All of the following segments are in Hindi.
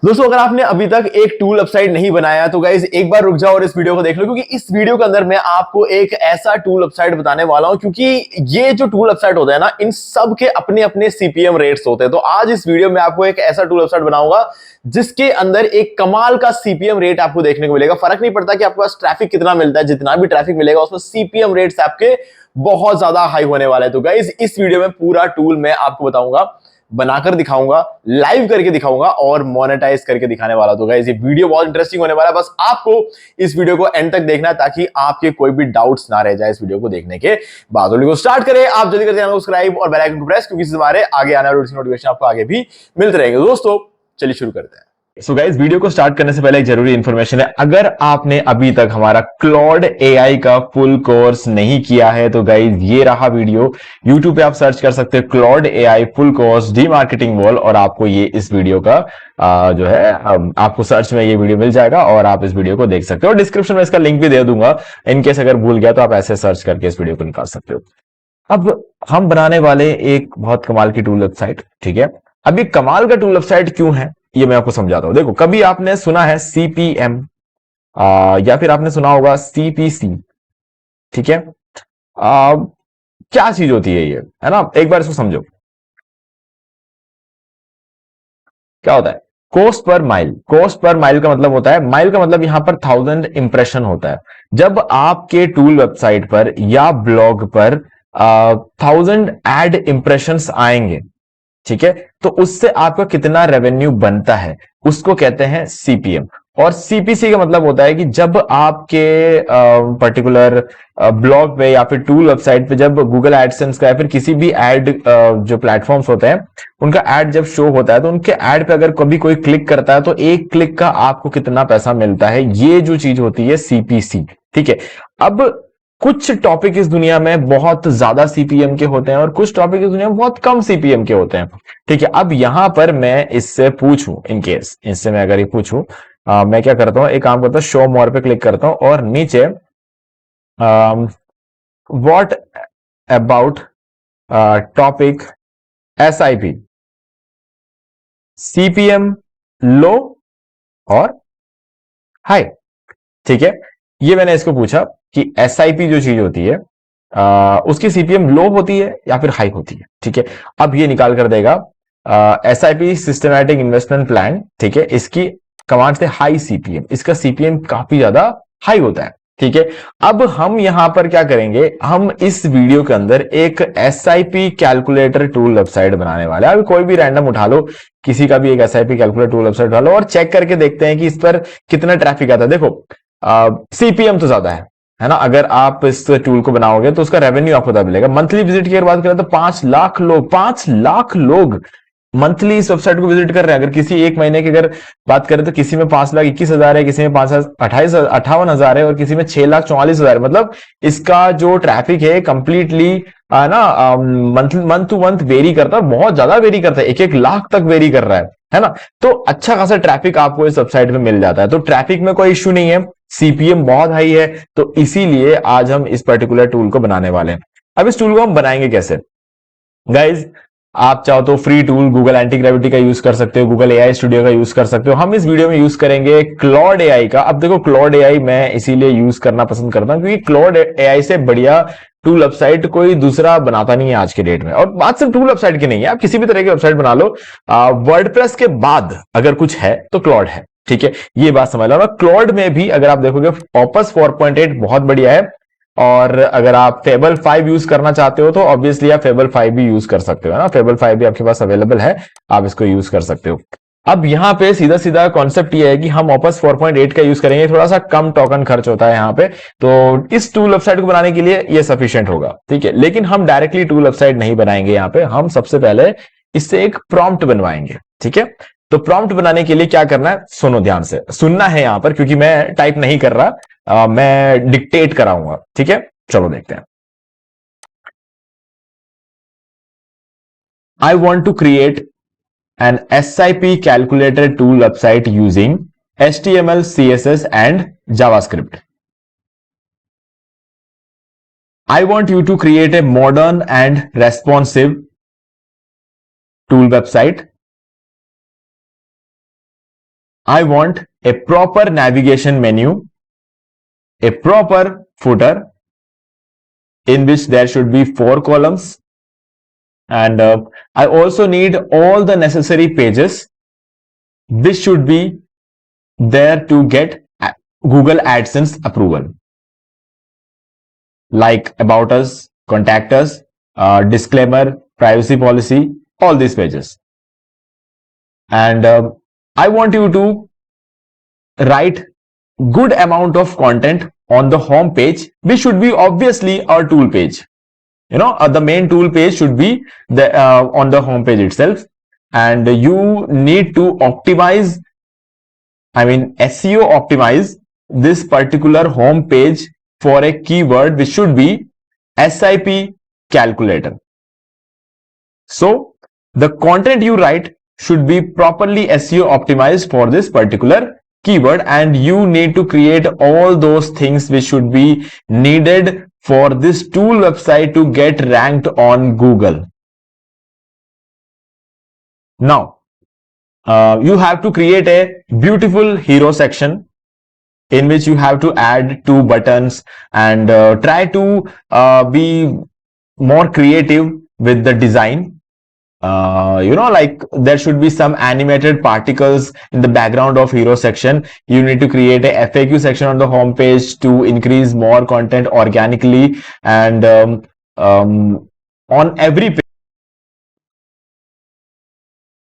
दोस्तों अगर आपने अभी तक एक टूल वेबसाइट नहीं बनाया तो गाइज एक बार रुक जाओ और इस वीडियो को देख लो, क्योंकि इस वीडियो के अंदर मैं आपको एक ऐसा टूल वेबसाइट बताने वाला हूं। क्योंकि ये जो टूल वेबसाइट होता है ना, इन सब के अपने अपने सीपीएम रेट्स होते हैं। तो आज इस वीडियो में आपको एक ऐसा टूल वेबसाइट बनाऊंगा जिसके अंदर एक कमाल का सीपीएम रेट आपको देखने को मिलेगा। फर्क नहीं पड़ता कि आपके पास ट्रैफिक कितना मिलता है, जितना भी ट्रैफिक मिलेगा उसमें सीपीएम रेट्स आपके बहुत ज्यादा हाई होने वाले हैं। तो गाइज इस वीडियो में पूरा टूल मैं आपको बताऊंगा, बनाकर दिखाऊंगा, लाइव करके दिखाऊंगा और मोनेटाइज करके दिखाने वाला। तो गाइस ये वीडियो बहुत इंटरेस्टिंग होने वाला है। बस आपको इस वीडियो को एंड तक देखना है ताकि आपके कोई भी डाउट्स ना रह जाए इस वीडियो को देखने के बाद। वीडियो को स्टार्ट करें, आप जल्दी कर चैनल को सब्सक्राइब और बेल आइकन को प्रेस, क्योंकि हमारे आगे आने वाले नोटिफिकेशन आपको आगे भी मिलते रहेंगे। दोस्तों चलिए शुरू करते हैं। सो गाइस वीडियो को स्टार्ट करने से पहले एक जरूरी इंफॉर्मेशन है। अगर आपने अभी तक हमारा क्लॉड एआई का फुल कोर्स नहीं किया है तो गाइस ये रहा वीडियो। यूट्यूब पे आप सर्च कर सकते हो Claude AI full course D marketing wall, और आपको ये इस वीडियो का जो है आपको सर्च में ये वीडियो मिल जाएगा और आप इस वीडियो को देख सकते हो। डिस्क्रिप्शन में इसका लिंक भी दे दूंगा, इनकेस अगर भूल गया तो आप ऐसे सर्च करके इस वीडियो को निकाल सकते हो। अब हम बनाने वाले एक बहुत कमाल की टूल वेबसाइट, ठीक है। अब ये कमाल का टूल वेबसाइट क्यों है ये मैं आपको समझाता हूं। देखो, कभी आपने सुना है सीपीएम या फिर आपने सुना होगा सीपीसी, ठीक है। क्या चीज होती है ये, है ना, एक बार इसको समझो। क्या होता है cost per mile? Cost per mile का मतलब होता है, माइल का मतलब यहां पर 1000 इंप्रेशन होता है। जब आपके टूल वेबसाइट पर या ब्लॉग पर 1000 एड इंप्रेशन आएंगे, ठीक है, तो उससे आपका कितना रेवेन्यू बनता है उसको कहते हैं सीपीएम। और सीपीसी का मतलब होता है कि जब आपके पर्टिकुलर ब्लॉग पे या फिर टूल वेबसाइट पे जब गूगल एडसेंस का या फिर किसी भी एड जो प्लेटफॉर्म्स होते हैं उनका एड जब शो होता है तो उनके एड पे अगर कभी कोई क्लिक करता है तो एक क्लिक का आपको कितना पैसा मिलता है, ये जो चीज होती है सीपीसी, ठीक है। अब कुछ टॉपिक इस दुनिया में बहुत ज्यादा सीपीएम के होते हैं और कुछ टॉपिक इस दुनिया में बहुत कम सीपीएम के होते हैं, ठीक है। अब यहां पर मैं इससे पूछूं, इन केस इससे मैं अगर ये पूछूं, मैं क्या करता हूं, एक काम करता हूं, शो मोर पे क्लिक करता हूं और नीचे what about topic SIP, CPM low और हाई, ठीक है। ये मैंने इसको पूछा कि एसआईपी जो चीज होती है उसकी सीपीएम लो होती है या फिर हाई होती है, ठीक है। अब ये निकाल कर देगा एसआईपी सिस्टमैटिक इन्वेस्टमेंट प्लान, ठीक है, इसकी कमांड से हाई सीपीएम, इसका सीपीएम काफी ज्यादा हाई होता है, ठीक है। अब हम यहां पर क्या करेंगे, हम इस वीडियो के अंदर एक एसआईपी कैलकुलेटर टूल वेबसाइट बनाने वाले हैं। अभी कोई भी रैंडम उठा लो, किसी का भी एक एसआईपी कैलकुलेटर टूल वेबसाइट उठा लो और चेक करके देखते हैं कि इस पर कितना ट्रैफिक आता है। देखो सीपीएम तो ज्यादा है ना। अगर आप इस टूल को बनाओगे तो उसका रेवेन्यू आपको पता मिलेगा। मंथली विजिट की अगर बात करें तो 5 लाख लोग, 5 लाख लोग मंथली इस वेबसाइट को विजिट कर रहे हैं। अगर किसी एक महीने की अगर बात करें तो किसी में 5,21,000 है, किसी में 5,58,000 है और किसी में 6,44,000 है। मतलब इसका जो ट्रैफिक है कंप्लीटली ना मंथ टू मंथ वेरी करता है, बहुत ज्यादा वेरी करता है, 1-1 लाख तक वेरी कर रहा है ना। तो अच्छा खासा ट्रैफिक आपको इस वेबसाइट में मिल जाता है। तो ट्रैफिक में कोई इश्यू नहीं है, सीपीएम बहुत हाई है, तो इसीलिए आज हम इस पर्टिकुलर टूल को बनाने वाले हैं। अब इस टूल को हम बनाएंगे कैसे गाइज? आप चाहो तो free tool Google anti gravity का यूज कर सकते हो, गूगल एआई स्टूडियो का यूज कर सकते हो। हम इस वीडियो में यूज करेंगे क्लॉड एआई का। अब देखो, क्लॉड एआई मैं इसीलिए यूज करना पसंद करता हूं क्योंकि क्लॉड एआई से बढ़िया टूल वेबसाइट कोई दूसरा बनाता नहीं है आज के डेट में। और बात सिर्फ टूल वेबसाइट की नहीं है, आप किसी भी तरह की वेबसाइट बना लो, वर्डप्रेस के बाद अगर कुछ है तो क्लॉड है, ठीक है। ये बात समझ लो। क्लॉड में भी अगर आप देखोगे ऑपस 4.8 बहुत बढ़िया है, और अगर आप फेबल 5 यूज करना चाहते हो तो ऑब्वियसली आप फेबल 5 भी यूज कर सकते हो, है ना। फेबल 5 भी आपके पास अवेलेबल है, आप इसको यूज कर सकते हो। अब यहां पे सीधा सीधा कॉन्सेप्ट ये है कि हम ऑपस 4.8 का यूज करेंगे, थोड़ा सा कम टोकन खर्च होता है यहां पे, तो इस टूल वेबसाइट को बनाने के लिए ये सफिशिएंट होगा, ठीक है। लेकिन हम डायरेक्टली टूल वेबसाइट नहीं बनाएंगे यहां पे, हम सबसे पहले इससे एक प्रॉम्प्ट बनवाएंगे, ठीक है। तो प्रॉम्प्ट बनाने के लिए क्या करना है, सुनो ध्यान से, सुनना है यहां पर क्योंकि मैं टाइप नहीं कर रहा, मैं डिक्टेट कराऊंगा, ठीक है। चलो देखते हैं। I want to create an SIP calculator tool website using HTML, CSS, and JavaScript. I want you to create a modern and responsive tool website I want a proper navigation menu, a proper footer in which there should be 4 columns, and I also need all the necessary pages which should be there to get Google AdSense approval, like about us, contact us, disclaimer, privacy policy, all these pages. And I want you to write good amount of content on the home page, which should be obviously our tool page. The main tool page should be on the home page itself, and you need to optimize, SEO optimize this particular home page for a keyword which should be SIP calculator. So the content you write should be properly SEO optimized for this particular keyword, and you need to create all those things which should be needed for this tool website to get ranked on Google. Now, you have to create a beautiful hero section in which you have to add 2 buttons, and try to be more creative with the design. Like there should be some animated particles in the background of hero section. You need to create a FAQ section on the home page to increase more content organically, and on every page.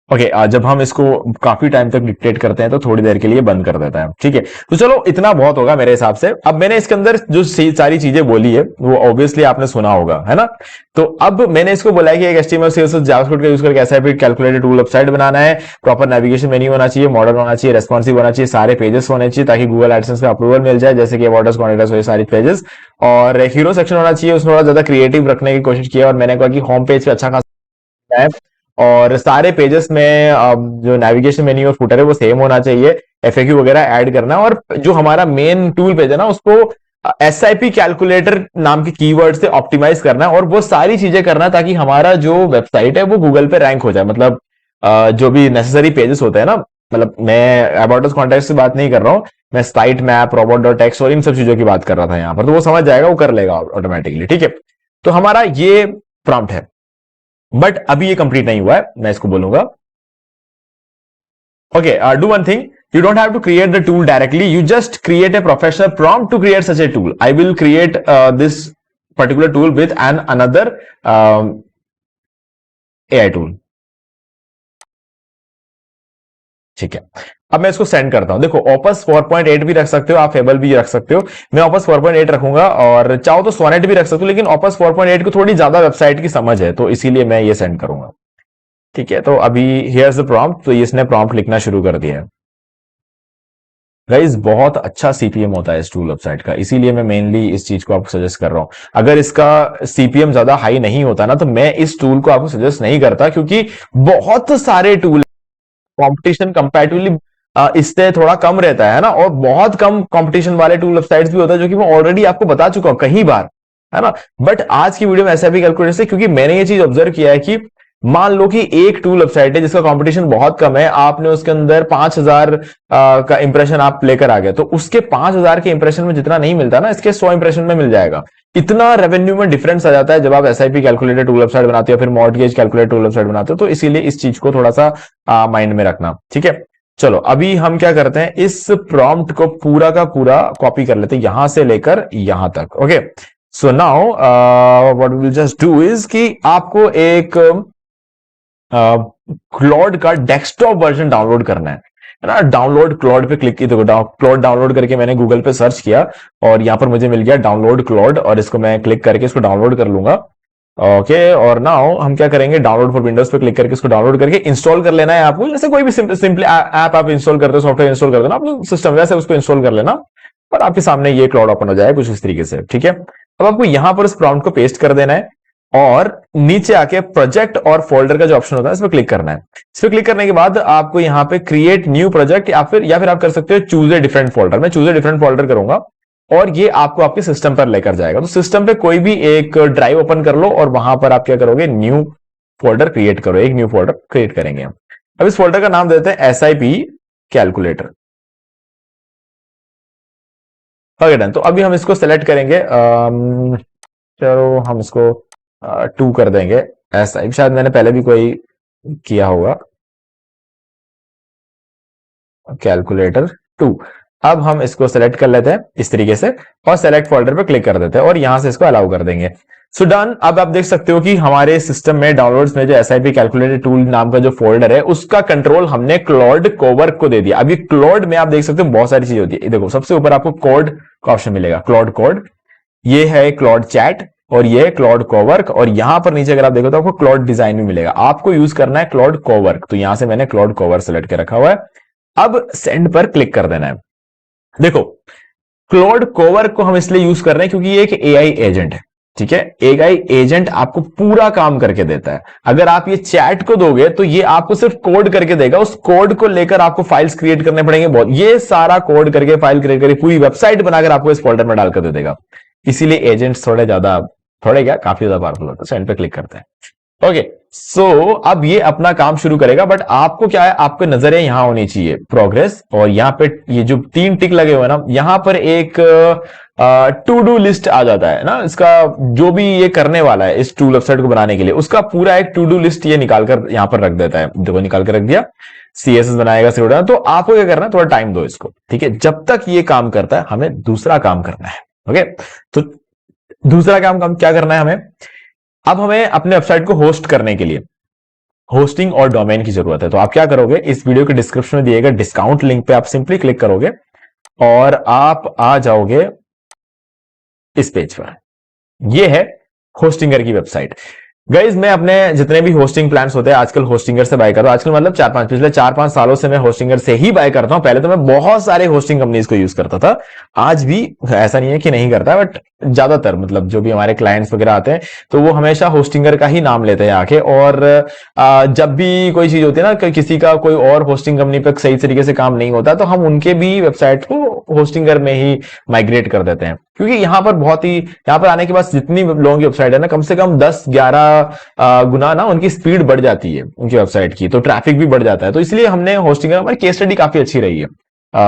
Okay, जब हम इसको काफी टाइम तक डिक्टेट करते हैं तो थोड़ी देर के लिए बंद कर देता है, ठीक है। तो चलो इतना बहुत होगा मेरे हिसाब से। अब मैंने इसके अंदर जो सारी चीजें बोली है वो ऑब्वियसली आपने सुना होगा, है ना। तो अब मैंने इसको बोला है कि एक HTML CSS जावास्क्रिप्ट का यूज करके SIP कैलकुलेटर टूल वेबसाइट बनाना है, प्रॉपर नेविगेशन मेन्यू होना चाहिए, मॉडर्न होना चाहिए, रेस्पॉन्सिव होना चाहिए, सारे पेजेस होने चाहिए ताकि गूगल एडसेंस का अप्रूवल मिल जाए, जैसे कि अबाउट अस, कॉन्टैक्ट अस, ये सारी पेजेस। और हीरो सेक्शन होना चाहिए, उसमें थोड़ा ज्यादा क्रिएटिव रखने की कोशिश की, और मैंने कहा कि होम पेज पे अच्छा खासा है, और सारे पेजेस में जो नेविगेशन मेन्यू और फुटर है वो सेम होना चाहिए, FAQ वगैरह ऐड करना, और जो हमारा मेन टूल पेज है ना उसको SIP कैलकुलेटर नाम के कीवर्ड से ऑप्टिमाइज करना है, और वो सारी चीजें करना है ताकि हमारा जो वेबसाइट है वो गूगल पे रैंक हो जाए। मतलब जो भी नेसेसरी पेजेस होते हैं ना, मतलब मैं अबाउट अस, कॉन्टैक्ट से बात नहीं कर रहा हूं, मैं साइट मैप, रोबोट.टेक्स्ट और इन सब चीजों की बात कर रहा था यहाँ पर, तो वो समझ जाएगा, वो कर लेगा ऑटोमेटिकली, ठीक है। तो हमारा ये प्रॉम्प्ट है, बट अभी ये कंप्लीट नहीं हुआ है, मैं इसको बोलूंगा। Okay, do one thing, you don't have to create the tool directly, you just create a professional prompt to create such a tool. I will create this particular tool with another AI tool, ठीक है। अब मैं इसको सेंड करता हूं। देखो, Opus 4.8 भी रख सकते हो आप, फेबल भी रख सकते हो, मैं Opus 4.8 रखूंगा, और चाहो तो सोनेट भी रख सकते हो, लेकिन Opus 4.8 को थोड़ी ज्यादा वेबसाइट की समझ है, तो इसीलिए मैं ये सेंड करूंगा, ठीक है। तो अभी हियर्स द प्रॉम्प्ट, तो इसने प्रॉम्प्ट लिखना शुरू कर दिया है। गाइस, बहुत अच्छा CPM होता है इस टूल वेबसाइट का, इसीलिए मैं मेनली इस चीज को आपको सजेस्ट कर रहा हूं। अगर इसका CPM ज्यादा हाई नहीं होता ना, तो मैं इस टूल को आपको सजेस्ट नहीं करता, क्योंकि बहुत सारे टूल कंपटीशन कंपैरेटिवली इससे थोड़ा कम रहता है ना, और बहुत कम कंपटीशन वाले टूल वेबसाइट्स भी होता है, जो कि मैं ऑलरेडी आपको बता चुका हूं कई बार, है ना। बट आज की वीडियो में SIP कैलकुलेटर से, क्योंकि मैंने ये चीज ऑब्जर्व किया है कि मान लो कि एक टूल वेबसाइट है जिसका कंपटीशन बहुत कम है, आपने उसके अंदर 5000 का इंप्रेशन आप लेकर आ गए, तो उसके 5000 के इंप्रेशन में जितना नहीं मिलता ना, इसके 100 इंप्रेशन में मिल जाएगा। इतना रेवेन्यू में डिफरेंस आ जाता है जब आप SIP कैलकुलेटर टूल वेबसाइट बनाते हो, फिर मॉर्टगेज कैलकुलेटर टूल वेबसाइट बनाते हो, तो इसीलिए इस चीज को थोड़ा सा माइंड में रखना, ठीक है। चलो, अभी हम क्या करते हैं, इस प्रॉम्प्ट को पूरा का पूरा कॉपी कर लेते हैं, यहां से लेकर यहां तक। Okay, so now what we will just do is कि आपको एक क्लॉड का डेस्कटॉप वर्जन डाउनलोड करना है ना। डाउनलोड क्लॉड पे क्लिक की, देखो क्लॉड डाउनलोड करके मैंने गूगल पे सर्च किया, और यहां पर मुझे मिल गया डाउनलोड क्लॉड, और इसको मैं क्लिक करके इसको डाउनलोड कर लूंगा। ओके, और नाउ हम क्या करेंगे, डाउनलोड फॉर विंडोज पे क्लिक करके इसको डाउनलोड करके इंस्टॉल कर लेना है आपको। जैसे कोई भी सिंपली ऐप आप इंस्टॉल करते हो, सॉफ्टवेयर इंस्टॉल करते हो ना अपने सिस्टम, वैसे उसको इंस्टॉल कर लेना, और आपके सामने ये क्लॉड ओपन हो जाएगा कुछ इस तरीके से, ठीक है। अब आपको यहां पर इस प्रॉम्प्ट को पेस्ट कर देना है, और नीचे आके प्रोजेक्ट और फोल्डर का जो ऑप्शन होता है इस पर क्लिक करना है। इस पर क्लिक करने के बाद आपको यहाँ पे क्रिएट न्यू प्रोजेक्ट, या फिर आप कर सकते हो चूज ए डिफरेंट फोल्डर। मैं चूज ए डिफरेंट फोल्डर करूंगा, और ये आपको आपके सिस्टम पर लेकर जाएगा। तो सिस्टम पे कोई भी एक ड्राइव ओपन कर लो, और वहां पर आप क्या करोगे, न्यू फोल्डर क्रिएट करो, एक न्यू फोल्डर क्रिएट करेंगे। अब इस फोल्डर का नाम देते हैं SIP कैलकुलेटर। Okay done. तो अभी हम इसको सेलेक्ट करेंगे, चलो हम इसको 2 कर देंगे। ऐसा शायद मैंने पहले भी कोई किया होगा, कैलकुलेटर 2। अब हम इसको सेलेक्ट कर लेते हैं इस तरीके से और सेलेक्ट फोल्डर पे क्लिक कर देते हैं और यहां से इसको अलाउ कर देंगे। So done. अब आप देख सकते हो कि हमारे सिस्टम में डाउनलोड्स में जो एसआईपी कैलकुलेटर टूल नाम का जो फोल्डर है उसका कंट्रोल हमने क्लॉड कोवर्क को दे दिया। अब ये क्लॉड में आप देख सकते हो बहुत सारी चीजें होती है। देखो सबसे ऊपर आपको कोड का ऑप्शन मिलेगा, क्लॉड कोड, ये है क्लॉड चैट और ये क्लॉड कोवर्क, और यहां पर नीचे अगर आप देखो तो आपको क्लॉड डिजाइन भी मिलेगा। आपको यूज करना है क्लॉड कोवर्क, तो यहां से मैंने क्लॉड कोवर्क सेलेक्ट कर रखा हुआ है। अब सेंड पर क्लिक कर देना है। देखो क्लॉड कोवर्क को हम इसलिए यूज कर रहे हैं क्योंकि ये एक एआई एजेंट है, ठीक है। एआई एजेंट आपको पूरा काम करके देता है। अगर आप ये चैट को दोगे तो ये आपको सिर्फ कोड करके देगा, उस कोड को लेकर आपको फाइल्स क्रिएट करने पड़ेंगे बहुत। ये सारा कोड करके फाइल क्रिएट करके पूरी वेबसाइट बनाकर आपको इस फोल्डर में डालकर दे देगा। इसीलिए एजेंट्स थोड़े क्या काफी ज्यादा पावरफुल होता है। सेंड पे क्लिक करते हैं। ओके सो अब ये अपना काम शुरू करेगा, बट आपको क्या है, आपको नजरें यहां होनी चाहिए प्रोग्रेस, और यहां पे ये जो 3 टिक लगे हुए ना, यहां पर एक टू डू लिस्ट आ जाता है ना, इसका जो भी ये करने वाला है इस टूल वेबसाइट को बनाने के लिए उसका पूरा एक टू डू लिस्ट ये निकालकर यहां पर रख देता है। देखो निकाल कर रख दिया, सीएसएस बनाएगा सिर्फ। तो आपको क्या करना है, थोड़ा टाइम दो इसको, ठीक है। जब तक ये काम करता है हमें दूसरा काम करना है। ओके तो दूसरा काम क्या करना है हमें, अब हमें अपने वेबसाइट को होस्ट करने के लिए होस्टिंग और डोमेन की जरूरत है। तो आप क्या करोगे, इस वीडियो के डिस्क्रिप्शन में दिए गए डिस्काउंट लिंक पे आप सिंपली क्लिक करोगे और आप आ जाओगे इस पेज पर। यह है होस्टिंगर की वेबसाइट। गाइज मैं अपने जितने भी होस्टिंग प्लान्स होते हैं आजकल होस्टिंगर से बाय कर रहा हूं। आजकल मतलब पिछले 4-5 सालों से मैं होस्टिंगर से ही बाय करता हूं। पहले तो मैं बहुत सारे होस्टिंग कंपनीज को यूज करता था, आज भी ऐसा नहीं है कि नहीं करता, बट ज्यादातर मतलब जो भी हमारे क्लाइंट्स वगैरह आते हैं तो वो हमेशा होस्टिंगर का ही नाम लेते हैं आके। और जब भी कोई चीज होती है ना, किसी का कोई और होस्टिंग कंपनी पर सही तरीके से काम नहीं होता तो हम उनके भी वेबसाइट को होस्टिंगर में ही माइग्रेट कर देते हैं, क्योंकि यहां पर यहां पर आने के बाद जितनी लोगों की वेबसाइट है ना, कम से कम 10-11 गुना ना उनकी स्पीड बढ़ जाती है उनकी वेबसाइट की, तो ट्रैफिक भी बढ़ जाता है। तो इसलिए हमने होस्टिंगर, हमारी केस स्टडी काफी अच्छी रही है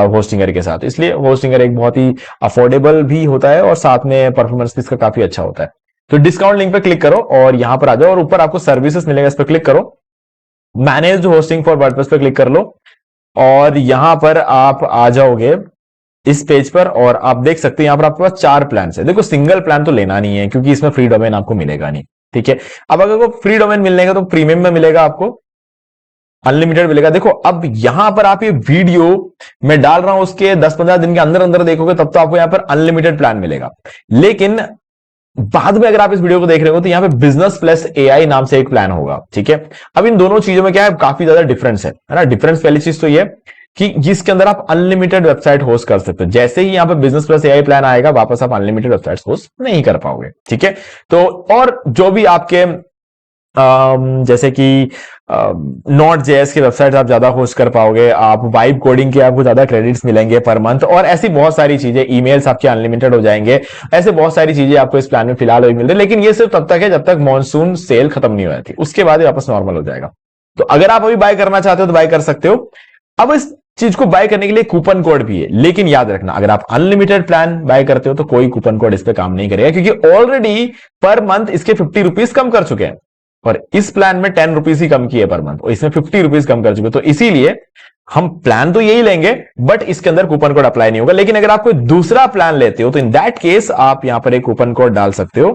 होस्टिंगर के साथ, इसलिए होस्टिंगर एक बहुत ही अफोर्डेबल भी होता है और साथ में परफॉर्मेंस भी इसका काफी अच्छा होता है। तो डिस्काउंट लिंक पे क्लिक करो और यहां पर आ जाओ और ऊपर आपको सर्विसेज मिलेगा, इस पर क्लिक करो। मैनेज होस्टिंग फॉर वर्डप्रेस पे क्लिक कर लो और यहां पर आप आ जाओगे इस पेज पर और आप देख सकते हैं यहां पर आपके पास 4 प्लान है। देखो सिंगल प्लान तो लेना नहीं है क्योंकि इसमें फ्री डोमेन आपको मिलेगा नहीं, ठीक है। अब अगर वो फ्री डोमेन मिलने का तो प्रीमियम में मिलेगा, आपको अनलिमिटेड मिलेगा। देखो अब यहां पर आप ये वीडियो मैं डाल रहा हूं उसके 10-15 दिन के अंदर अंदर देखोगे तब तो आपको यहां पर अनलिमिटेड प्लान मिलेगा। लेकिन बाद में अगर आप इस वीडियो को देख रहे हो तो यहां पे बिजनेस प्लस एआई नाम से एक प्लान होगा, ठीक है। अब इन दोनों चीजों में क्या है, काफी ज्यादा डिफरेंस है ना। डिफरेंस पहली चीज तो ये कि जिसके अंदर आप अनलिमिटेड वेबसाइट होस्ट कर सकते हो, जैसे ही यहां पे बिजनेस प्लस एआई प्लान आएगा वापस आप अनलिमिटेड वेबसाइट होस्ट नहीं कर पाओगे, ठीक है। तो और जो भी आपके जैसे कि नॉट जेएस की वेबसाइट आप ज्यादा होस्ट कर पाओगे, आप वाइब कोडिंग के आपको ज्यादा क्रेडिट्स मिलेंगे पर मंथ, और ऐसी बहुत सारी चीजें, ईमेल्स आपके अनलिमिटेड हो जाएंगे, ऐसे बहुत सारी चीजें आपको इस प्लान में फिलहाल अभी मिल रही है। लेकिन ये सिर्फ तब तक है जब तक मॉनसून सेल खत्म नहीं हो जाती, उसके बाद वापस नॉर्मल हो जाएगा। तो अगर आप अभी बाय करना चाहते हो तो बाय कर सकते हो। अब इस चीज को बाय करने के लिए कूपन कोड भी है, लेकिन याद रखना अगर आप अनलिमिटेड प्लान बाय करते हो तो कोई कूपन कोड इस पे काम नहीं करेगा, क्योंकि ऑलरेडी पर मंथ इसके 50 रुपीज कम कर चुके हैं और इस प्लान में 10 रुपीज ही कम किए पर मंथ, और इसमें 50 रुपीज कम कर चुके। तो इसीलिए हम प्लान तो यही लेंगे बट इसके अंदर कूपन कोड अप्लाई नहीं होगा। लेकिन अगर आप कोई दूसरा प्लान लेते हो तो इन दैट केस आप यहां पर एक कूपन कोड डाल सकते हो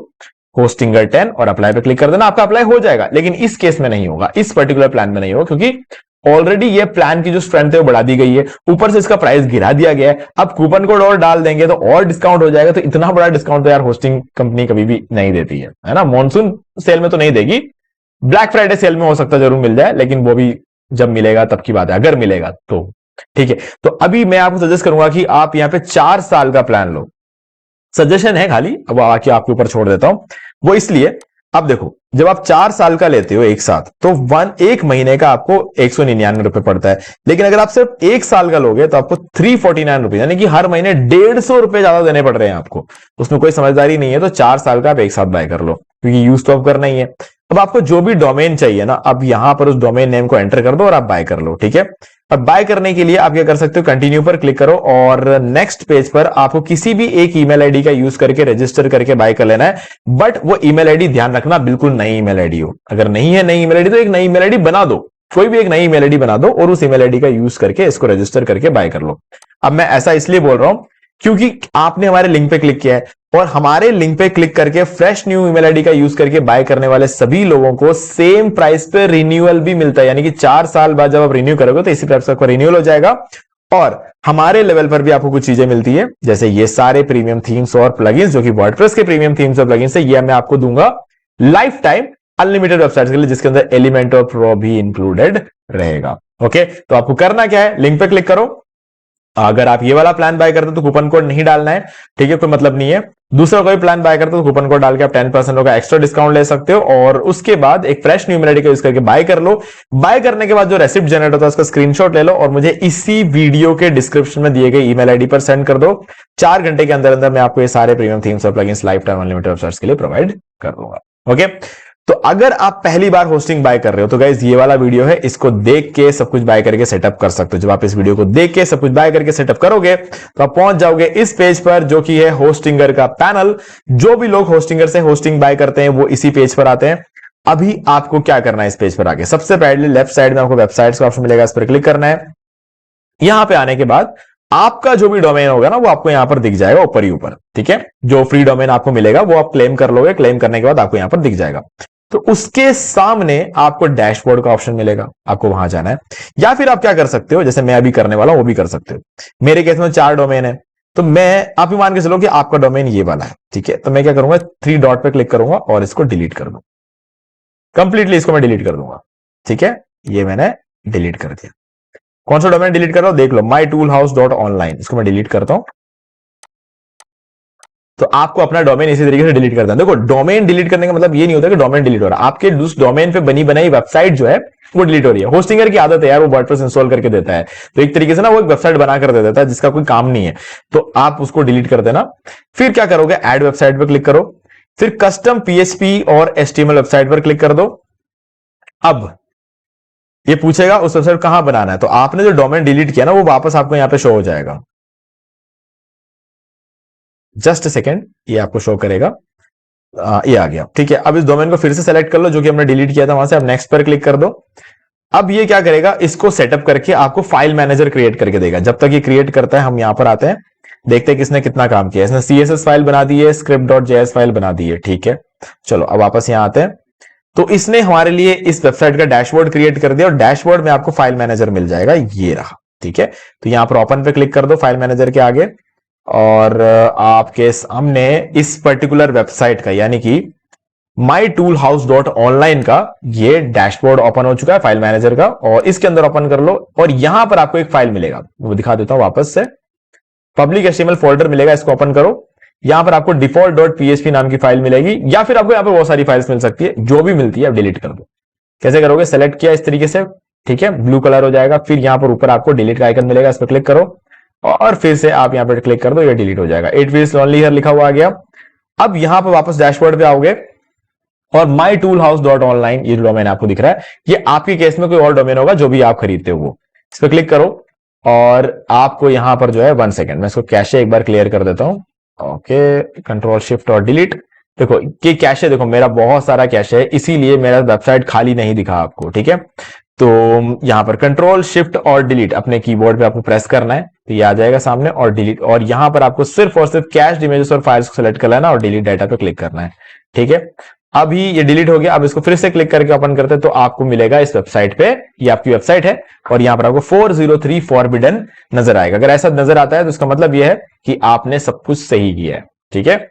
होस्टिंगर 10 और अप्लाई पे क्लिक कर देना, आपका अप्लाई हो जाएगा। लेकिन इस केस में नहीं होगा, इस पर्टिकुलर प्लान में नहीं होगा, क्योंकि ऑलरेडी ये प्लान की जो स्ट्रेंथ है वो बढ़ा दी गई है, ऊपर से इसका प्राइस गिरा दिया गया है। अब कूपन कोड और डाल देंगे तो और डिस्काउंट हो जाएगा। तो इतना बड़ा डिस्काउंट तो यार होस्टिंग कंपनी कभी भी नहीं देती है ना। मॉनसून सेल में तो नहीं देगी, ब्लैक फ्राइडे सेल में हो सकता है जरूर मिल जाए, लेकिन वो भी जब मिलेगा तब की बात है, अगर मिलेगा तो, ठीक है। तो अभी मैं आपको सजेस्ट करूंगा कि आप यहां पे 4 साल का प्लान लो। सजेशन है खाली, अब आके आपके ऊपर छोड़ देता हूं। वो इसलिए, अब देखो जब आप 4 साल का लेते हो एक साथ तो एक महीने का आपको 199 रुपए पड़ता है। लेकिन अगर आप सिर्फ 1 साल का लोगे तो आपको 349 रुपए, यानी कि हर महीने 150 रुपए ज्यादा देने पड़ रहे हैं आपको। उसमें कोई समझदारी नहीं है, तो 4 साल का आप एक साथ बाय कर लो। क्योंकि यूज तो अब करना ही है। अब आपको जो भी डोमेन चाहिए ना, अब यहां पर उस डोमेन नेम को एंटर कर दो और आप बाय कर लो, ठीक है। अब बाय करने के लिए आप क्या कर सकते हो, कंटिन्यू पर क्लिक करो और नेक्स्ट पेज पर आपको किसी भी एक ईमेल आईडी का यूज करके रजिस्टर करके बाय कर लेना है। बट वो ईमेल आईडी ध्यान रखना बिल्कुल नई ईमेल आईडी हो। अगर नहीं है नई ईमेल आईडी तो एक नई ईमेल आईडी बना दो, कोई भी एक नई ईमेल आईडी बना दो और उस ईमेल आईडी का यूज करके इसको रजिस्टर करके बाय कर लो। अब मैं ऐसा इसलिए बोल रहा हूं क्योंकि आपने हमारे लिंक पे क्लिक किया है और हमारे लिंक पे क्लिक करके फ्रेश न्यू ईमेल आईडी का यूज करके बाय करने वाले सभी लोगों को सेम प्राइस पे रिन्यूअल भी मिलता है। यानी कि 4 साल बाद जब आप रिन्यू करोगे तो इसी प्राइस पर रिन्यूअल हो जाएगा। और हमारे लेवल पर भी आपको कुछ चीजें मिलती है, जैसे ये सारे प्रीमियम थीम्स और प्लगइन्स जो कि वर्डप्रेस के प्रीमियम थीम्स और प्लगइन्स है, ये मैं आपको दूंगा लाइफ टाइम अनलिमिटेड वेबसाइट्स के लिए, जिसके अंदर एलिमेंटर प्रो भी इंक्लूडेड रहेगा। ओके, तो आपको करना क्या है, लिंक पे क्लिक करो। अगर आप ये वाला प्लान बाय करते हो तो कूपन कोड नहीं डालना है, ठीक है, कोई मतलब नहीं है। दूसरा कोई प्लान बाय करते हो तो कूपन कोड डाल के आप 10% का एक्स्ट्रा डिस्काउंट ले सकते हो और उसके बाद एक फ्रेश न्यू ईमेल आईडी का यूज करके बाय कर लो। बाय करने के बाद जो रेसिप्ट जनरेट होता है उसका स्क्रीनशॉट ले लो और मुझे इसी वीडियो के डिस्क्रिप्शन में दिए गए ईमेल आईडी पर सेंड कर दो। 4 घंटे के अंदर अंदर मैं आपको ये सारे प्रीमियम थीम्स और plugins life time unlimited websites के लिए प्रोवाइड कर दूंगा। ओके, तो अगर आप पहली बार होस्टिंग बाय कर रहे हो तो गाइस ये वाला वीडियो है, इसको देख के सब कुछ बाय करके सेटअप कर सकते हो। जब आप इस वीडियो को देख के सब कुछ बाय करके सेटअप करोगे तो आप पहुंच जाओगे इस पेज पर जो कि है होस्टिंगर का पैनल। जो भी लोग होस्टिंगर से होस्टिंग बाय करते हैं वो इसी पेज पर आते हैं। अभी आपको क्या करना है इस पेज पर आके, सबसे पहले लेफ्ट साइड में आपको वेबसाइट्स का ऑप्शन मिलेगा, इस पर क्लिक करना है। यहां पे आने के बाद आपका जो भी डोमेन होगा ना वो आपको यहां पर दिख जाएगा ऊपर ही ऊपर, ठीक है। जो फ्री डोमेन आपको मिलेगा वो आप क्लेम कर लोगे, क्लेम करने के बाद आपको यहां पर दिख जाएगा। तो उसके सामने आपको डैशबोर्ड का ऑप्शन मिलेगा, आपको वहां जाना है। या फिर आप क्या कर सकते हो, जैसे मैं अभी करने वाला हूं वो भी कर सकते हो। मेरे केस में 4 डोमेन है, तो मैं आप ही मान के चलो कि आपका डोमेन ये वाला है, ठीक है। तो मैं क्या करूंगा, 3 डॉट पे क्लिक करूंगा और इसको डिलीट कर दूंगा, कंप्लीटली इसको मैं डिलीट कर दूंगा, ठीक है। ये मैंने डिलीट कर दिया। कौन सा डोमेन डिलीट कर रहा हूं देख लो, mytoolhouse.online, इसको मैं डिलीट करता हूं। तो आपको अपना डोमेन इसी तरीके से डिलीट करना है। देखो, डोमेन डिलीट करने का मतलब ये नहीं होता कि डोमेन डिलीट हो रहा है, आपके उस डोमेन पे बनी बनाई वेबसाइट जो है वो डिलीट हो रही है। होस्टिंगर की आदत है यार, वो वर्डप्रेस इंस्टॉल करके देता है, तो एक तरीके से ना वो एक वेबसाइट बना कर दे देता है जिसका कोई काम नहीं है, तो आप उसको डिलीट कर देना। फिर क्या करोगे, ऐड वेबसाइट पर क्लिक करो, फिर कस्टम पीएचपी और एचटीएमएल वेबसाइट पर क्लिक कर दो। अब ये पूछेगा उस वेबसाइट कहां बनाना है, तो आपने जो डोमेन डिलीट किया ना वो वापस आपको यहां पे शो हो जाएगा। जस्ट अ सेकेंड, ये आपको शो करेगा। ये आ गया, ठीक है। अब इस डोमेन को फिर से सेलेक्ट कर लो जो कि हमने डिलीट किया था वहां से। अब नेक्स्ट पर क्लिक कर दो। अब ये क्या करेगा, इसको सेटअप करके आपको फाइल मैनेजर क्रिएट करके देगा। जब तक ये क्रिएट करता है हम यहां पर आते हैं, देखते हैं किसने कितना काम किया। इसने CSS फाइल बना दी है, script.js फाइल बना दी है, ठीक है। चलो अब वापस यहां आते हैं। तो इसने हमारे लिए इस वेबसाइट का डैशबोर्ड क्रिएट कर दिया और डैशबोर्ड में आपको फाइल मैनेजर मिल जाएगा, ये रहा, ठीक है। तो यहां पर ओपन पे क्लिक कर दो फाइल मैनेजर के आगे और आपके सामने इस पर्टिकुलर वेबसाइट का यानी कि mytoolhouse.online का ये डैशबोर्ड ओपन हो चुका है फाइल मैनेजर का, और इसके अंदर ओपन कर लो और यहां पर आपको एक फाइल मिलेगा, वो दिखा देता हूं वापस से। पब्लिक HTML फोल्डर मिलेगा, इसको ओपन करो। यहां पर आपको default.php नाम की फाइल मिलेगी, या फिर आपको यहां पर बहुत सारी फाइल्स मिल सकती है, जो भी मिलती है आप डिलीट कर दो। कैसे करोगे, सेलेक्ट किया इस तरीके से, ठीक है, ब्लू कलर हो जाएगा। फिर यहां पर ऊपर आपको डिलीट का आइकन मिलेगा, इस पर क्लिक करो और फिर से आप यहां पर क्लिक कर दो, ये डिलीट हो जाएगा। इट विल ओनली हियर लिखा हुआ आ गया। अब यहां पर वापस डैशबोर्ड पे आओगे और mytoolhouse.online ये डोमेन आपको दिख रहा है, ये आपके केस में कोई और डोमेन होगा जो भी आप खरीदते हो वो। इस पर क्लिक करो और आपको यहां पर जो है 1 सेकेंड, मैं इसको कैशे एक बार क्लियर कर देता हूं। ओके, कंट्रोल शिफ्ट और डिलीट। देखो ये कैशे, देखो मेरा बहुत सारा कैशे है, इसीलिए मेरा वेबसाइट खाली नहीं दिखा आपको, ठीक है। तो यहां पर कंट्रोल शिफ्ट और डिलीट अपने कीबोर्ड पे आपको प्रेस करना है, तो ये आ जाएगा सामने, और डिलीट, और यहां पर आपको सिर्फ और सिर्फ कैश्ड इमेजेस और फाइल्स को सिलेक्ट कर लेना और डिलीट डाटा पे क्लिक करना है, ठीक है। अभी ये डिलीट हो गया। अब इसको फिर से क्लिक करके ओपन करते हैं तो आपको मिलेगा इस वेबसाइट पे, ये आपकी वेबसाइट है और यहां पर आपको 403 फॉरबिडन नजर आएगा। अगर ऐसा नजर आता है तो इसका मतलब यह है कि आपने सब कुछ सही किया है, ठीक है।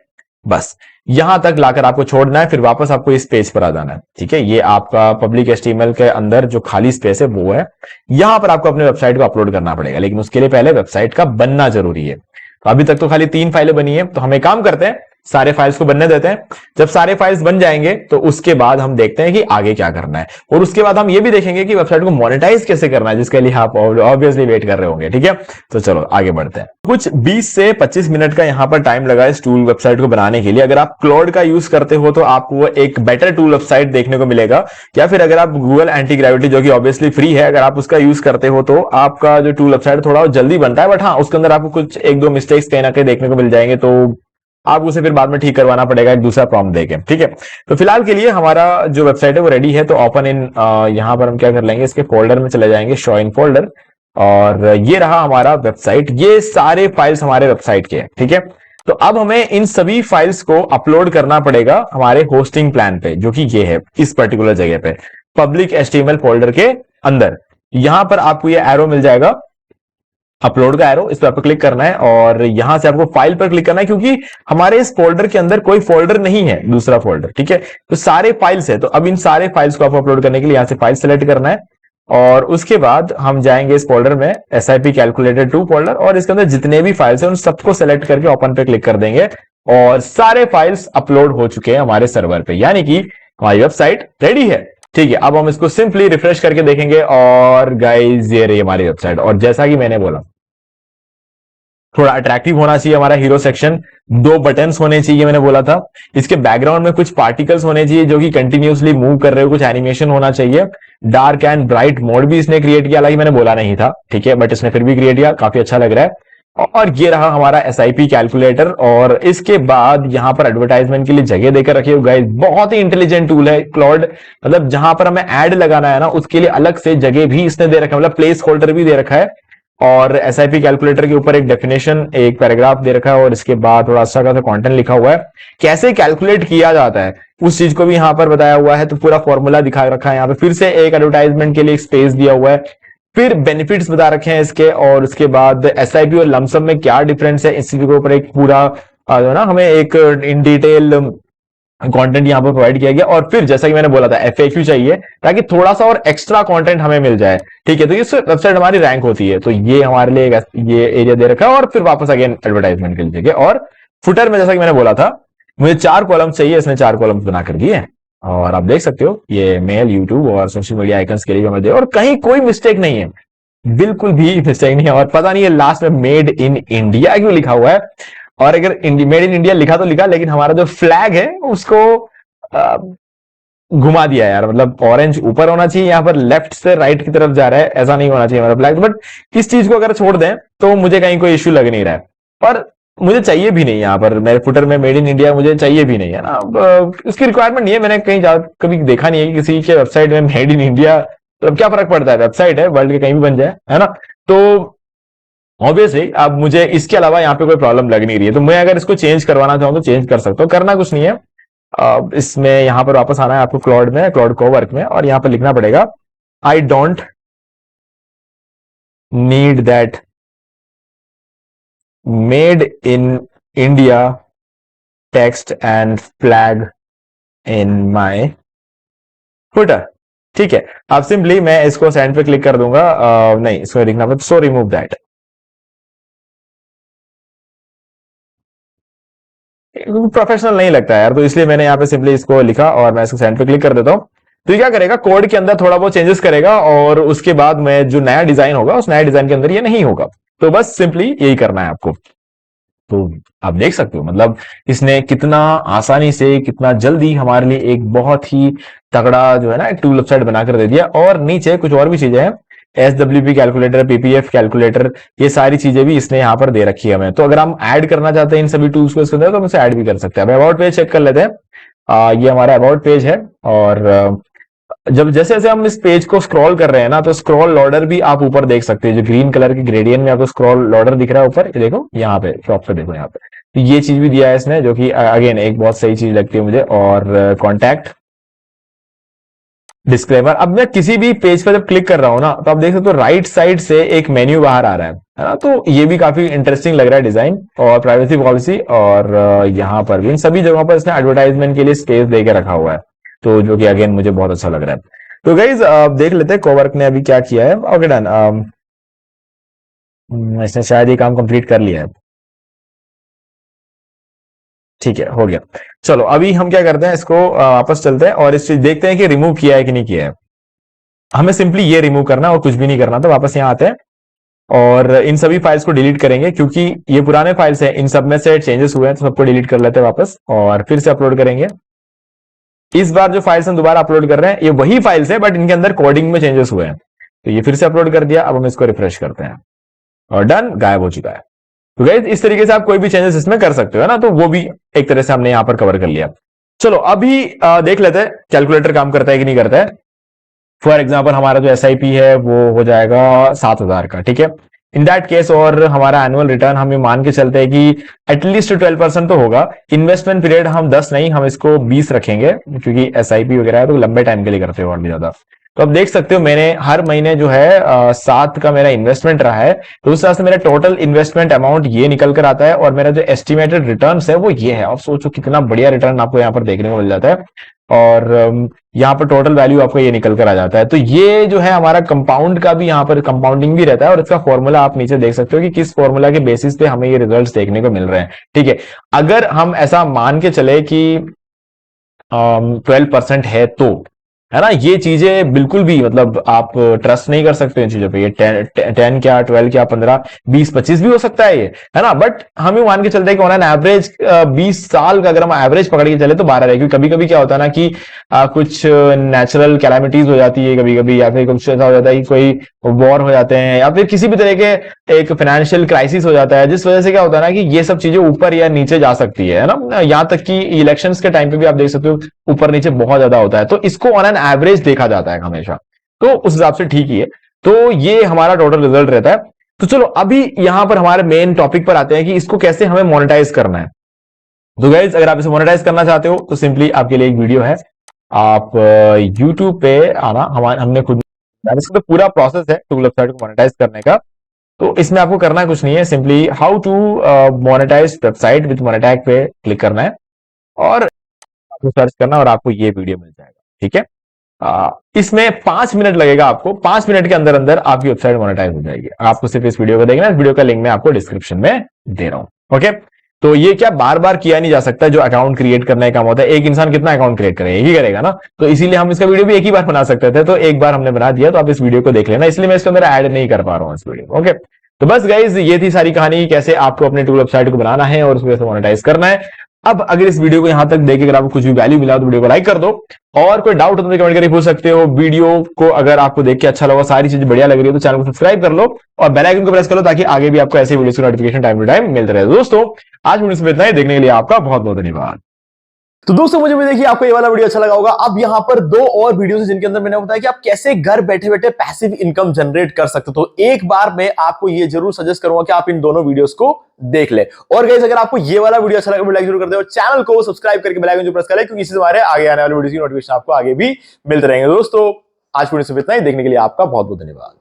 बस यहां तक लाकर आपको छोड़ना है, फिर वापस आपको इस पेज पर आ जाना है, ठीक है। ये आपका पब्लिक HTML के अंदर जो खाली स्पेस है वो है, यहां पर आपको अपने वेबसाइट को अपलोड करना पड़ेगा, लेकिन उसके लिए पहले वेबसाइट का बनना जरूरी है। तो अभी तक तो खाली 3 फाइलें बनी है, तो हम एक काम करते हैं, सारे फाइल्स को बनने देते हैं। जब सारे फाइल्स बन जाएंगे तो उसके बाद हम देखते हैं कि आगे क्या करना है, और उसके बाद हम ये भी देखेंगे कि वेबसाइट को मोनेटाइज कैसे करना है, जिसके लिए आप ऑब्वियसली वेट कर रहे होंगे। ठीक है, तो चलो आगे बढ़ते हैं। कुछ 20 से 25 मिनट का यहां पर टाइम लगा इस टूल वेबसाइट को बनाने के लिए। अगर आप क्लाउड का यूज करते हो तो आपको एक बेटर टूल वेबसाइट देखने को मिलेगा, या फिर अगर आप गूगल एंटी ग्रेविटी, जो कि ऑब्वियसली फ्री है, अगर आप उसका यूज करते हो तो आपका जो टूल वेबसाइट थोड़ा जल्दी बनता है। बट हाँ, उसके अंदर आपको कुछ एक दो मिस्टेक्स कहीं ना कहीं देखने को मिल जाएंगे, तो आपको उसे फिर बाद में ठीक करवाना पड़ेगा एक दूसरा प्रॉम्प्ट देके। ठीक है, तो फिलहाल के लिए हमारा जो वेबसाइट है वो रेडी है। तो ओपन इन, यहां पर हम क्या कर लेंगे, इसके फोल्डर में चले जाएंगे, शो इन फोल्डर, और ये रहा हमारा वेबसाइट। ये सारे फाइल्स हमारे वेबसाइट के हैं। ठीक है, तो अब हमें इन सभी फाइल्स को अपलोड करना पड़ेगा हमारे होस्टिंग प्लान पे, जो कि ये है इस पर्टिकुलर जगह पे, पब्लिक एचटीएमएल फोल्डर के अंदर। यहां पर आपको ये एरो मिल जाएगा, अपलोड का एरो, इस पर आपको क्लिक करना है और यहां से आपको फाइल पर क्लिक करना है, क्योंकि हमारे इस फोल्डर के अंदर कोई फोल्डर नहीं है, दूसरा फोल्डर। ठीक है, तो सारे फाइल्स है, तो अब इन सारे फाइल्स को आपको अपलोड करने के लिए यहां से फाइल सेलेक्ट करना है, और उसके बाद हम जाएंगे इस फोल्डर में, SIP कैलकुलेटर 2 फोल्डर, और इसके अंदर जितने भी फाइल्स हैं उन सबको सेलेक्ट करके ओपन पे क्लिक कर देंगे, और सारे फाइल्स अपलोड हो चुके हैं हमारे सर्वर पे, यानी कि हमारी वेबसाइट रेडी है। ठीक है, अब हम इसको सिंपली रिफ्रेश करके देखेंगे, और गाइस ये रही हमारी वेबसाइट। और जैसा कि मैंने बोला, थोड़ा अट्रैक्टिव होना चाहिए हमारा हीरो सेक्शन, 2 बटन्स होने चाहिए, मैंने बोला था। इसके बैकग्राउंड में कुछ पार्टिकल्स होने चाहिए जो कि कंटिन्यूअसली मूव कर रहे हो, कुछ एनिमेशन होना चाहिए। डार्क एंड ब्राइट मोड भी इसने क्रिएट किया, हालांकि मैंने बोला नहीं था, ठीक है, बट इसने फिर भी क्रिएट किया, काफी अच्छा लग रहा है। और ये रहा हमारा SIP कैलकुलेटर, और इसके बाद यहां पर एडवर्टाइजमेंट के लिए जगह देकर रखी हो गाइस। बहुत ही इंटेलिजेंट टूल है क्लाउड, मतलब जहां पर हमें ऐड लगाना है ना, उसके लिए अलग से जगह भी इसने दे रखा है, मतलब प्लेस होल्डर भी दे रखा है। और SIP कैलकुलेटर के ऊपर एक डेफिनेशन, एक पैराग्राफ दे रखा है, और इसके बाद थोड़ा अच्छा खासा कंटेंट लिखा हुआ है, कैसे कैलकुलेट किया जाता है उस चीज को भी यहां पर बताया हुआ है। तो पूरा फॉर्मूला दिखा रखा है यहाँ पे, फिर से एक एडवर्टाइजमेंट के लिए एक स्पेस दिया हुआ है, फिर बेनिफिट्स बता रखे हैं इसके, और उसके बाद SIP और लमसम में क्या डिफरेंस है, इसी के ऊपर एक पूरा जो ना हमें एक इन डिटेल कंटेंट यहां पर प्रोवाइड किया गया। और फिर जैसा कि मैंने बोला था, FAQ चाहिए ताकि थोड़ा सा और एक्स्ट्रा कंटेंट हमें मिल जाए। ठीक है, तो ये वेबसाइट हमारी रैंक होती है, तो ये हमारे लिए ये एरिया दे रखा है। और फिर वापस अगेन एडवर्टाइजमेंट के लिए जगह, और फुटर में जैसा कि मैंने बोला था, मुझे 4 कॉलम्स चाहिए, इसने 4 कॉलम्स बना कर दिए हैं। और आप देख सकते हो ये मेल, यूट्यूब और सोशल मीडिया आइकन्स के लिए हमें दे, और कहीं कोई मिस्टेक नहीं है, बिल्कुल भी मिस्टेक नहीं है। और पता नहीं है लास्ट में मेड इन इंडिया क्यों लिखा हुआ है, और अगर मेड इन इंडिया लिखा तो लिखा, लेकिन हमारा जो फ्लैग है उसको अ, घुमा दिया यार, मतलब ऑरेंज ऊपर होना चाहिए, यहाँ पर लेफ्ट से राइट की तरफ जा रहा है, ऐसा नहीं होना चाहिए हमारा फ्लैग। बट इस चीज को अगर छोड़ दें तो मुझे कहीं कोई इश्यू लग नहीं रहा है, और मुझे चाहिए भी नहीं। यहाँ पर मेरे फुटर में मेड इन इंडिया मुझे चाहिए भी नहीं है ना, उसकी रिक्वायरमेंट नहीं है। मैंने कहीं कभी देखा नहीं है कि किसी के वेबसाइट में मेड इन इंडिया, मतलब क्या फर्क पड़ता है, वेबसाइट है, वर्ल्ड के कहीं भी बन जाए, है ना। तो ऑब्वियसली अब मुझे इसके अलावा यहाँ पे कोई प्रॉब्लम लग नहीं रही है, तो मैं अगर इसको चेंज करवाना चाहूँ तो चेंज कर सकता हूँ, करना कुछ नहीं है। इसमें यहां पर वापस आना है आपको क्लाउड में, क्लाउड कोवर्क में, और यहां पर लिखना पड़ेगा, I don't need that made in India text and flag in my footer. ठीक है, अब सिंपली मैं इसको सेंड पे क्लिक कर दूंगा, नहीं इसको लिखना पड़ेगा, सो रिमूव दैट। प्रोफेशनल नहीं लगता यार, तो इसलिए मैंने यहाँ पे सिंपली इसको लिखा, और मैं इसको सेंड पे क्लिक कर देता हूँ। तो ये क्या करेगा, कोड के अंदर थोड़ा बहुत चेंजेस करेगा, और उसके बाद में जो नया डिजाइन होगा उस नया डिजाइन के अंदर ये नहीं होगा। तो बस सिंपली यही करना है आपको। तो आप देख सकते हो, मतलब इसने कितना आसानी से, कितना जल्दी हमारे लिए एक बहुत ही तगड़ा जो है ना एक टूल वेबसाइट बनाकर दे दिया। और नीचे कुछ और भी चीजें हैं, SWP कैलकुलेटर, PPF कैलकुलेटर, ये सारी चीजें भी इसने यहाँ पर दे रखी है हमें। तो अगर हम ऐड करना चाहते हैं इन सभी टूल्स को इसके अंदर, तो हम इसे ऐड भी कर सकते हैं। अब अबाउट पेज चेक कर लेते हैं। ये हमारा अबाउट पेज है, और जब जैसे जैसे हम इस पेज को स्क्रॉल कर रहे हैं ना, तो स्क्रॉल लॉडर भी आप ऊपर देख सकते हैं, जो ग्रीन कलर के ग्रेडियंट में आपको स्क्रॉल लॉडर दिख रहा है ऊपर, ये देखो यहाँ पे टॉप पे, देखो यहाँ पे। तो ये चीज भी दिया है इसने, जो कि अगेन एक बहुत सही चीज लगती है मुझे। और कॉन्टैक्ट, डिस्क्लेमर, अब मैं किसी भी पेज पर जब क्लिक कर रहा हूं ना, तो आप देख सकते हो राइट साइड से एक मेन्यू बाहर आ रहा है ना, तो ये भी काफी इंटरेस्टिंग लग रहा है डिजाइन। और प्राइवेसी पॉलिसी, और यहाँ पर भी इन सभी जगहों पर इसने एडवर्टाइजमेंट के लिए स्पेस देके रखा हुआ है, तो जो कि अगेन मुझे बहुत अच्छा लग रहा है। तो गाइज देख लेते हैं कोवर्क ने अभी क्या किया है। ओके डन, इसने शायद ये काम कंप्लीट कर लिया है। ठीक है, हो गया। चलो अभी हम क्या करते हैं, इसको वापस चलते हैं और इस चीज देखते हैं कि रिमूव किया है कि नहीं किया है। हमें सिंपली ये रिमूव करना और कुछ भी नहीं करना, तो वापस यहाँ आते हैं और इन सभी फाइल्स को डिलीट करेंगे, क्योंकि ये पुराने फाइल्स हैं, इन सब में से चेंजेस हुए हैं, तो सबको डिलीट कर लेते हैं वापस और फिर से अपलोड करेंगे। इस बार जो फाइल्स हम दोबारा अपलोड कर रहे हैं ये वही फाइल्स है, बट इनके अंदर कोडिंग में चेंजेस हुए हैं, तो ये फिर से अपलोड कर दिया। अब हम इसको रिफ्रेश करते हैं और डन, गायब हो चुका है। तो गाइस इस तरीके से आप कोई भी चेंजेस इसमें कर सकते हो, है ना, तो वो भी एक तरह से हमने यहां पर कवर कर लिया। चलो अभी देख लेते हैं कैलकुलेटर काम करता है कि नहीं करता है। फॉर एग्जाम्पल हमारा जो एसआईपी है वो हो जाएगा 7,000 का, ठीक है। इन दैट केस और हमारा एनुअल रिटर्न हम ये मान के चलते हैं कि एटलीस्ट 12% तो होगा। इन्वेस्टमेंट पीरियड हम 10 नहीं, हम इसको 20 रखेंगे, क्योंकि एसआईपी वगैरह है तो लंबे टाइम के लिए करते हो और भी ज्यादा। तो अब देख सकते हो मैंने हर महीने जो है 7 का मेरा इन्वेस्टमेंट रहा है, तो उस तरह से मेरा टोटल इन्वेस्टमेंट अमाउंट ये निकल कर आता है और मेरा जो एस्टिमेटेड रिटर्न है वो ये है। अब सोचो कितना बढ़िया रिटर्न आपको यहाँ पर देखने को मिल जाता है और यहाँ पर टोटल वैल्यू आपको ये निकल कर आ जाता है। तो ये जो है हमारा कंपाउंड का भी यहाँ पर कंपाउंडिंग भी रहता है और इसका फॉर्मूला आप नीचे देख सकते हो कि किस फॉर्मूला के बेसिस पे हमें ये रिजल्ट्स देखने को मिल रहे हैं, ठीक है। अगर हम ऐसा मान के चले कि 12% है, तो है ना, ये चीजें बिल्कुल भी मतलब आप ट्रस्ट नहीं कर सकते इन चीजों पे। ये 10 क्या, 12 क्या, 15, 20, 25 भी हो सकता है ये, है ना, बट हम ये मान के चलते हैं कि ऑन एन एवरेज 20 साल का अगर हम एवरेज पकड़ के चले तो 12 रहे। क्योंकि कभी कभी क्या होता है ना कि कुछ नेचुरल कैलामिटीज हो जाती है कभी कभी, या फिर कुछ ऐसा हो जाता है कि कोई वॉर हो जाते हैं या फिर किसी भी तरह के एक फाइनेंशियल क्राइसिस हो जाता है, जिस वजह से क्या होता है ना कि ये सब चीजें ऊपर या नीचे जा सकती है ना। यहाँ तक कि इलेक्शंस के टाइम पे भी आप देख सकते हो ऊपर नीचे बहुत ज्यादा होता है, तो इसको ऑन एन एवरेज देखा जाता है हमेशा, तो उस हिसाब से ठीक ही है। तो ये हमारा टोटल रिजल्ट रहता है। तो चलो अभी यहां पर हमारे मेन टॉपिक पर आते हैं कि इसको कैसे हमें मोनेटाइज करना है। तो गाइज अगर आप इसे मोनेटाइज करना चाहते हो तो सिंपली आपके लिए एक वीडियो है, आप YouTube पे आना, हमने खुद इसका तो पूरा प्रोसेस है टूल वेबसाइट को मोनेटाइज करने का। तो इसमें आपको करना कुछ नहीं है, simply how to monetize website with Monetag पे क्लिक करना है और आपको सर्च करना और आपको ये वीडियो मिल जाएगा, ठीक है। इसमें 5 मिनट लगेगा आपको, 5 मिनट के अंदर अंदर आपकी वेबसाइट मोनेटाइज हो जाएगी। आपको सिर्फ इस वीडियो को देखना है, इस वीडियो का लिंक मैं आपको डिस्क्रिप्शन में दे रहा हूं, ओके। तो ये क्या बार बार किया नहीं जा सकता, जो अकाउंट क्रिएट करने का काम होता है, एक इंसान कितना अकाउंट क्रिएट करेगा, एक ही करेगा ना, तो इसीलिए हम इसका वीडियो भी एक ही बार बना सकते थे, तो एक बार हमने बना दिया, तो आप इस वीडियो को देख लेना, इसलिए मैं इसके अंदर ऐड नहीं कर पा रहा हूं इस वीडियो, ओके। तो बस गाइज ये थी सारी कहानी, कैसे आपको अपने टूल वेबसाइट को बनाना है और उसको मोनेटाइज करना है। अब अगर इस वीडियो को यहां तक देखे अगर आपको कुछ भी वैल्यू मिला तो वीडियो को लाइक कर दो, और कोई डाउट हो तो कमेंट करके पूछ सकते हो। वीडियो को अगर आपको देख के अच्छा लगा, सारी चीजें बढ़िया लग रही है, तो चैनल को सब्सक्राइब कर लो और बेल आइकन को प्रेस कर लो, ताकि आगे भी आपको ऐसे वीडियो की नोटिफिकेशन टाइम टू टाइम मिलते रहे। दोस्तों आज वीडियो में इतना ही, देखने के लिए आपका बहुत बहुत धन्यवाद। तो दोस्तों मुझे भी देखिए आपको ये वाला वीडियो अच्छा लगा होगा। अब यहाँ पर 2 और वीडियोस हैं जिनके अंदर मैंने बताया कि आप कैसे घर बैठे बैठे पैसिव इनकम जनरेट कर सकते हो। तो एक बार मैं आपको ये जरूर सजेस्ट करूंगा कि आप इन दोनों वीडियोस को देख ले। और गाइस अगर आपको ये वाला वीडियो अच्छा लगा लाइक जरूर कर दे और चैनल को सब्सक्राइब करके बेल आइकन जो प्रेस करें, क्योंकि इससे हमारे आगे आने वाले वीडियो की नोटिफिकेशन आपको आगे भी मिलते रहेंगे। दोस्तों आज वीडियो से इतना ही, देखने के लिए आपका बहुत बहुत धन्यवाद।